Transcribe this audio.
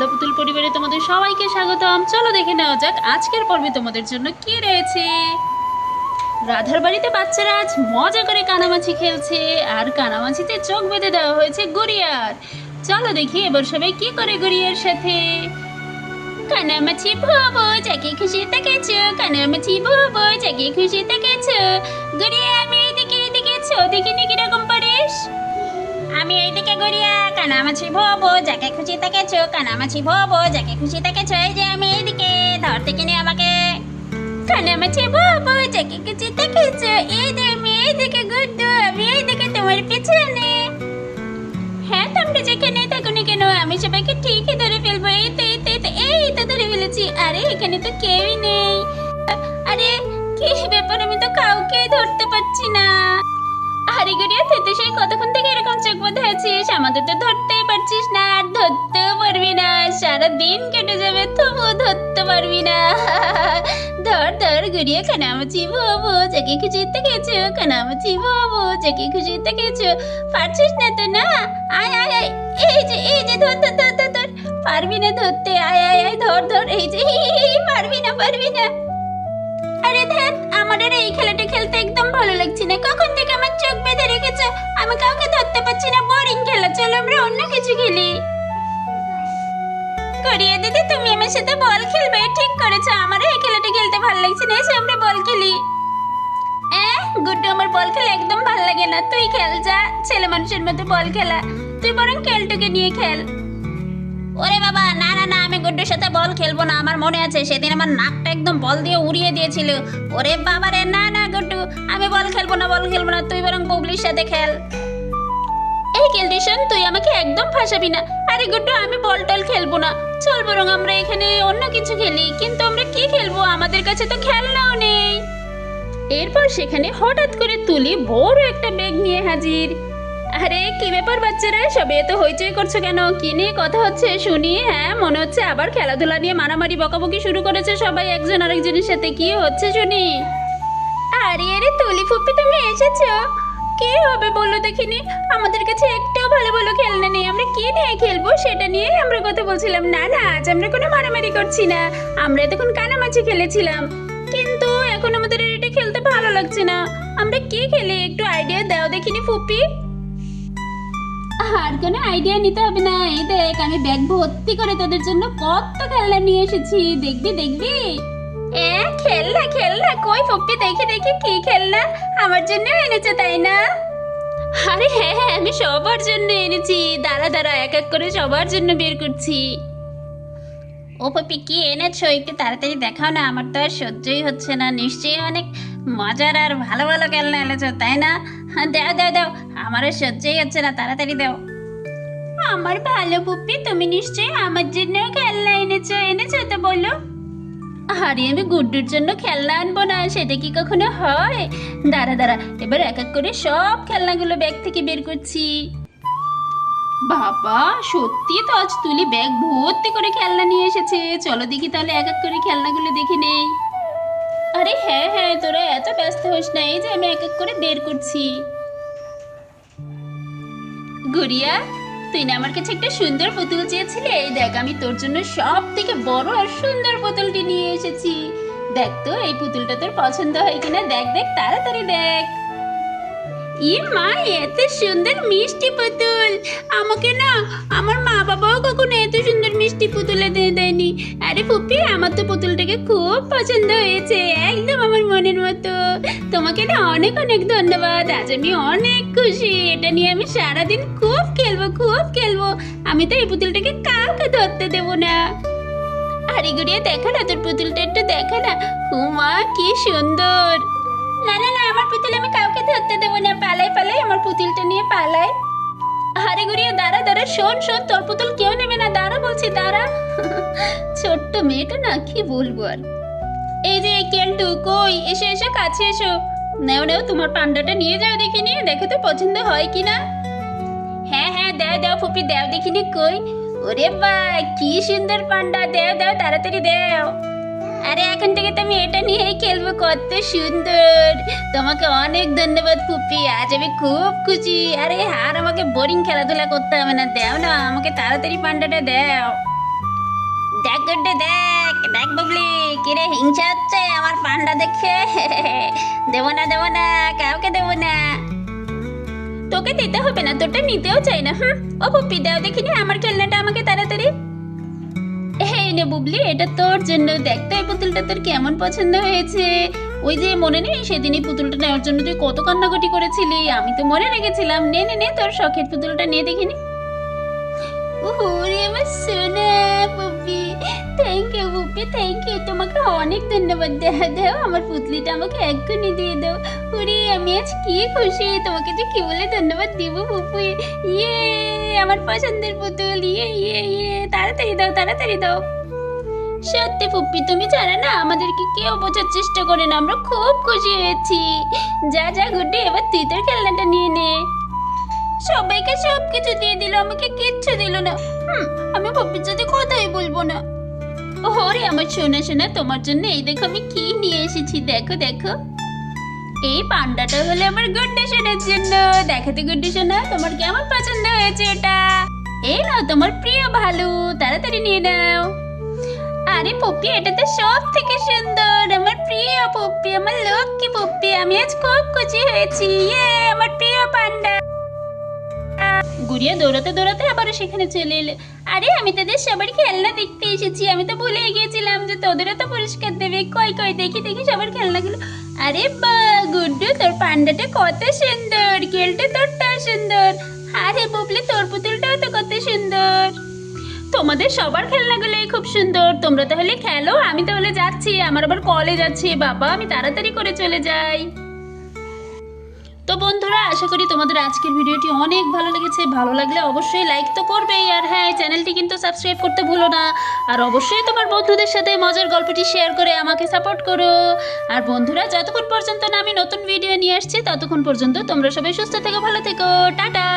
রাধা পুতুল পরিবারে তোমাদের সবাইকে স্বাগতম। চলো দেখে নেওয়া যাক আজকের পর্বে তোমাদের জন্য কি রয়েছে। রাধার বাড়িতে বাচ্চারা আজ মজা করে কানামাছি খেলছে, আর কানামাছিতে চোখ বেঁধে দেওয়া হয়েছে গড়িয়ার। চলো দেখি এবার সবাই কি করে গড়িয়ার সাথে। কানামাছি ভোবো যাকে খুশি তাকেছো, কানামাছি ভোবো যাকে খুশি তাকেছো, গড়িয়া আমি এইদিকে এইদিকে ছো, দেখিনি কিরকম পারিস। আমি এইদিকে গড়িয়া, কানামাছি ভোবো যাকে খুশি তাকেছো, কানামাছি ভোবো যাকে খুশি তাকেছো, এই যে আমি এইদিকে, ধরতে কিনে আমাকে। কানামাছি ভোবো যাকে খুশি তাকেছো, এই যে আমি এইদিকে গুড্ডু, আমি এইদিকে তোমার পিছনে। হ্যাঁ তোমরা যেখানে থাকো না কেন আমি সবাইকে ঠিকই ধরে ফেলবো। এই তো এই তো এই তো এই তো ধরে ফেলেছি। আরে এখানে তো কেউই নেই। আরে কি ব্যাপার, আমি তো কাউকে ধরতে পারছি না। আরে গড়িয়া তুই তো সেই কতক্ষণ থেকে এরকম চোখ বাঁধা আছিস, আমাদের তো ধরতেই পারছিস না, আর ধরতেও পারবি না। সারা দিন কেটে যাবে তবুও ধরতে পারবি না। ধর ধর গড়িয়া, কানামাছি ভোবো যাকে খুশি তাকেছো, কানামাছি ভোবো যাকে খুশি তাকেছো। পারছিস না তো না? আয় আয় আয়, এই যে ধর ধর ধর ধর ধর। পারবি না ধরতে, আয় আয় আয় ধর ধর, এই যে পারবি না পারবি না। আরে ধ্যাত, আমার আর এই খেলাটা খেলতে একদম ভালো লাগছে না। কখন থেকে আমার চোখ বেঁধে রেখেছে, আমি কাউকে ধরতে পারছি না। বোরিং খেলা, চলো আমরা অন্য কিছু খেলি। করিয়ে দিদি তুমি আমার সাথে বল খেলবে, ঠিক করেছো। আমারও এই খেলাটা খেলতে ভালো লাগছে না, এসে আমরা বল খেলি। গুড্ডু, আমার বল খেলা একদম ভালো লাগে না, তুই খেল যা। ছেলে মানুষের মতো বল খেলা, তুই বরং কেলটুকে নিয়ে খেল। ওরে বাবা, না না না, আমি গুড্ডুর সাথে বল খেলবো না। আমার মনে আছে সেদিন আমার নাকটা একদম বল দিয়ে উড়িয়ে দিয়েছিল। ওরে বাবা রে, না না গুড্ডু, আমি বল খেলবো না, বল খেলবো না, তুই বরং বুবলির সাথে খেল। এই কেলটিশন, তুই আমাকে একদম ফাঁসাবি না। আরে গুড্ডু, আমি বল টল খেলবো না, চল বরং আমরা এখানে অন্য কিছু খেলি। কিন্তু আমরা কি খেলবো, আমাদের কাছে তো খেলনাও নেই। এরপর সেখানে হঠাৎ করে তুলি বড় একটা ব্যাগ নিয়ে হাজির। আরে কি ব্যাপার বাচ্চারা, সবে এত হইচই করছো কেন? কি নিয়ে কথা হচ্ছে শুনি? হ্যাঁ মনে হচ্ছে আবার খেলাধুলা নিয়ে মারামারি বকাবকি শুরু করেছে সবাই একজন আরেকজনের সাথে। কি হচ্ছে শুনি? আরে আরে তুলি ফুপি, তুমি এসেছো? কি হবে বলো দেখিনি, আমাদের কাছে একটাও ভালো ভালো খেলনা নেই। আমরা কি নিয়ে খেলবো সেটা নিয়েই আমরা কথা বলছিলাম। না না, আজ আমরা কোনো মারামারি করছি না, আমরা এতক্ষণ কানামাছি খেলেছিলাম। কিন্তু এখন আমাদের আর এটা খেলতে ভালো লাগছে না। আমরা কি খেলি, একটু আইডিয়া দাও দেখিনি ফুপি। আর কোনো আইডিয়া নিতে হবে না, এই দেখ আমি ব্যাগ ভর্তি করে তোদের জন্য কত খেলনা নিয়ে এসেছি, দেখবি দেখবি। খেলনা খেলনা কই ফুপি, দেখি দেখি কি খেলনা আমার জন্য এনেছে, তাই না? আরে হ্যাঁ হ্যাঁ, আমি সবার জন্য এনেছি। দাঁড়া দাঁড়া, এক এক করে সবার জন্য বের করছি। ও পপি, কি এনেছো একটু তাড়াতাড়ি দেখাও না, আমার তো আর সহ্যই হচ্ছে না। নিশ্চয়ই অনেক মজার আর ভালো ভালো খেলনা এনেছো, তাই না? হ্যাঁ দাও দাও দাও, আমার আর সহ্যই হচ্ছে না, তাড়াতাড়ি দাও। আমার ভালো পুপি, তুমি নিশ্চয়ই আমার জন্য খেলনা এনেছো, এনেছো তো বলো। আরে আমি গুড্ডুর জন্য খেলনা আনবো না, সেটা কি কখনো হয়? দাঁড়া দাঁড়া, এবার এক এক করে সব খেলনাগুলো ব্যাগ থেকে বের করছি। বাবা সত্যি তো, আজ তুলি ব্যাগ ভর্তি করে খেলনা নিয়ে এসেছে। চলো দেখি তাহলে এক এক করে খেলনাগুলো দেখে নেই। আরে হ্যাঁ হ্যাঁ, তোরা এত ব্যস্ত হোস না, এই যে আমি এক এক করে বের করছি। গুড়িয়া, তুই না আমার কাছে একটা সুন্দর পুতুল চেয়েছিলি, এই দেখ আমি তোর জন্য সব থেকে বড় আর সুন্দর পুতুলটি নিয়ে এসেছি। দেখ তো এই পুতুলটা তোর পছন্দ হয় কিনা, দেখ দেখ তাড়াতাড়ি দেখ। ই মা, এত সুন্দর মিষ্টি পুতুল! আমাকে না আমার মা বাবাও কখনো এত সুন্দর মিষ্টি পুতুল এনে দেয়নি। আরে ফুপি, আমার তো পুতুলটাকে খুব পছন্দ হয়েছে, একদম আমার মনের মতো। তোমাকে না অনেক অনেক ধন্যবাদ, আজ আমি অনেক খুশি। এটা নিয়ে আমি সারাদিন খুব খেলবো খুব খেলবো। আমি তো এই পুতুলটাকে কাউকে ধরতে দেবো না। আরে গুড়িয়া, দেখা না তোর পুতুলটা, একটু দেখা না। হুমা কি সুন্দর! না না না, আমার পুতুল আমি কাউকে ধরতে দেবো না, পালাই পালাই, আমার পুতুলটা নিয়ে পালাই। আরে গুড়িয়া দাঁড়া দাঁড়া, শোন শোন, তোর পুতুল কেউ নেবে না, দাঁড়া বলছি দাঁড়া। ছোট্ট মেয়েটা না, কি বলবো আর। এই যে কেলটু, কই এসো এসো কাছে এসো। নেও নেও, তোমার পান্ডাটা নিয়ে যাও দেখিনি, দেখো তো পছন্দ হয় কিনা। হ্যাঁ হ্যাঁ দাও দাও ফুপি, দাও দেখিনি কই। ওরে বা কি সুন্দর পান্ডা, দাও দাও তাড়াতাড়ি দাও। আরে এখন থেকে তুমি এটা নিয়েই খেলবো, কত সুন্দর! তোমাকে অনেক ধন্যবাদ ফুপি, আজ আমি খুব খুশি। আরে আর আমাকে বোরিং খেলাধুলা করতে হবে না, দাও না আমাকে তাড়াতাড়ি পান্ডাটা দাও। দেখ গুড্ডু দেখ দেখ বুবলি কিরে হিংসা হচ্ছে আমার পান্ডা দেখে দেবো না কাউকে দেবো না। তোকে দিতে হবে না, তোরটা নিতেও চাই না। ও পুপি দাও দেখিনি আমার খেলনাটা আমাকে তাড়াতাড়ি। এই নে বুবলি, এটা তোর জন্য। দেখ তো এই পুতুলটা তোর কেমন পছন্দ হয়েছে। ওই যে মনে নেই সেদিন এই পুতুলটা নেওয়ার জন্য তুই কত কান্নাকাটি করেছিলি, আমি তো মনে রেখেছিলাম। নে নে নে তোর শখের পুতুলটা নিয়ে দেখিনি। ওরে আমার সোনা Pupi, thank you Pupi, thank you. তোমাকে অনেক ধন্যবাদ। দাও আমার পুতলিটা আমাকে এক্ষুনি দিয়ে দাও। ওরে আমি আজ কি খুশি, তোমাকে যে কি বলে ধন্যবাদ দিব পুপি। ইয়ে আমার পছন্দের পুতুল, ইয়ে ইয়ে ইয়ে তাড়াতাড়ি দাও তাড়াতাড়ি দাও। সত্যি পুপ্পি, তুমি জানো না আমাদেরকে কেউ বোঝার চেষ্টা করে না, আমরা খুব খুশি হয়েছি। যা যা গুড্ডি, এবার তুই তোর খেলনাটা নিয়ে নে। সবাইকে সব কিছু দিয়ে দিল, আমাকে কিচ্ছু দিল না। আমি পুপ্পির সাথে কথাই বলবো না। ওরে আমার সোনা সোনা, তোমার জন্য এই দেখো আমি কি নিয়ে এসেছি। দেখো দেখো, এই পান্ডাটা হলো আমার গুড্ডি সোনার জন্য। দেখো তো গুড্ডি সোনা, তোমার কেমন পছন্দ হয়েছে এটা? এই নাও তোমার প্রিয় ভালু, তাড়াতাড়ি নিয়ে নাও। আরে পপ্পি, এটা তো সব থেকে সুন্দর। আমার প্রিয় পপ্পি, আমার লক্ষ্মী পপ্পি, আমি আজ খুব খুশি হয়েছি। ইয়ে আমার প্রিয় পান্ডা। গুড়িয়া দৌড়াতে দৌড়াতে আবারও সেখানে চলে এলো। আরে আমি তোদের সবার খেলনা দেখতে এসেছি, আমি তো ভুলে গিয়েছিলাম যে তোদেরও তো পুরস্কার দেবে। কই কই দেখি দেখি সবার খেলনাগুলো। আরে বা গুড্ডু, তোর পান্ডাটা কত সুন্দর, কেলটা তোরটাও সুন্দর। আরে বুবলি, তোর পুতুলটাও তো কত সুন্দর। তোমাদের সবার খেলনাগুলোই খুব সুন্দর। তোমরা তাহলে খেলো, আমি তাহলে যাচ্ছি, আমার আবার কলেজ আছে বাবা, আমি তাড়াতাড়ি করে চলে যাই। তো বন্ধুরা, আশা করি তোমাদের আজকের ভিডিওটি অনেক ভালো লেগেছে। ভালো লাগলে অবশ্যই লাইক তো করবেই, আর হ্যাঁ চ্যানেলটি কিন্তু সাবস্ক্রাইব করতে ভুলো না। আর অবশ্যই তোমার বন্ধুদের সাথে মজার গল্পটি শেয়ার করে আমাকে সাপোর্ট করো। আর বন্ধুরা, যতক্ষণ পর্যন্ত না আমি নতুন ভিডিও নিয়ে আসছি ততক্ষণ পর্যন্ত তোমরা সবাই সুস্থ থেকো, ভালো থেকো, টাটা।